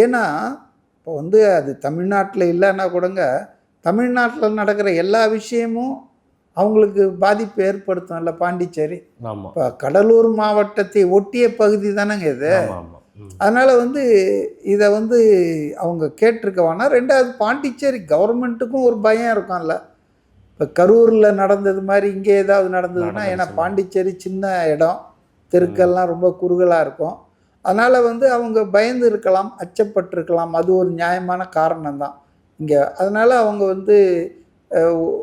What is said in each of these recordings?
ஏன்னா இப்போ வந்து அது தமிழ்நாட்டில் இல்லைன்னா கூடங்க தமிழ்நாட்டில் நடக்கிற எல்லா விஷயமும் அவங்களுக்கு பாதிப்பு ஏற்படுத்தும் இல்லை பாண்டிச்சேரி. இப்போ கடலூர் மாவட்டத்தை ஒட்டிய பகுதி தானேங்க இது. அதனால் வந்து இதை வந்து அவங்க கேட்டிருக்கவானா. ரெண்டாவது பாண்டிச்சேரி கவர்மெண்ட்டுக்கும் ஒரு பயம் இருக்கும்ல. இப்போ கரூரில் நடந்தது மாதிரி இங்கே ஏதாவது நடந்ததுன்னா, ஏன்னா பாண்டிச்சேரி சின்ன இடம், தெருக்கள்லாம் ரொம்ப குறுகலாக இருக்கும். அதனால் வந்து அவங்க பயந்து இருக்கலாம், அச்சப்பட்டிருக்கலாம். அது ஒரு நியாயமான காரணம்தான் இங்கே. அதனால் அவங்க வந்து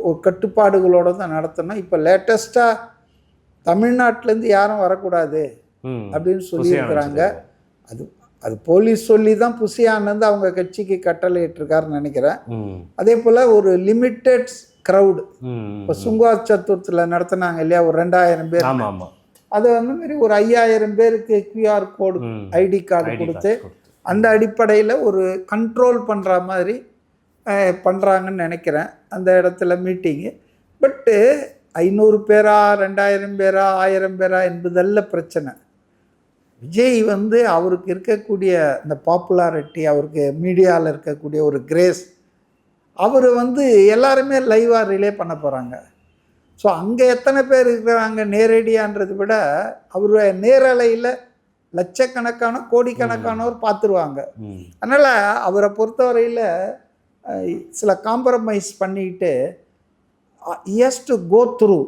ஒரு கட்டுப்பாடுகளோடு தான் நடத்தணும். இப்போ லேட்டஸ்ட்டாக தமிழ்நாட்டிலேருந்து யாரும் வரக்கூடாது அப்படின்னு சொல்லியிருக்கிறாங்க. அது அது போலீஸ் சொல்லி தான் புசி ஆனந்த் அவங்க கட்சிக்கு கட்டளை இட்டிருக்காருன்னு நினைக்கிறேன். அதே போல் ஒரு லிமிட்டட் க்ரௌடு இப்போ சுங்கா சத்துர்த்தில் நடத்தினாங்க இல்லையா, ஒரு 2000 பேர். அது வந்து மாதிரி ஒரு 5000 பேருக்கு QR கோடு ஐடி கார்டு கொடுத்து அந்த அடிப்படையில் ஒரு கண்ட்ரோல் பண்ணுற மாதிரி பண்ணுறாங்கன்னு நினைக்கிறேன் அந்த இடத்துல மீட்டிங்கு. பட்டு 500 பேரா 2000 பேரா 1000 பேரா என்பதல்ல பிரச்சனை. விஜய் வந்து அவருக்கு இருக்கக்கூடிய இந்த பாப்புலாரிட்டி, அவருக்கு மீடியாவில் இருக்கக்கூடிய ஒரு கிரேஸ், அவர் வந்து எல்லாருமே லைவாக ரிலே பண்ண போகிறாங்க. ஸோ அங்கே எத்தனை பேர் இருக்கிறாங்க நேரடியான்றதை விட அவருடைய நேரலையில் லட்சக்கணக்கான கோடிக்கணக்கானோர் பார்த்துருவாங்க. அதனால் அவரை பொறுத்தவரையில் சில காம்ப்ரமைஸ் பண்ணிட்டு he has to go through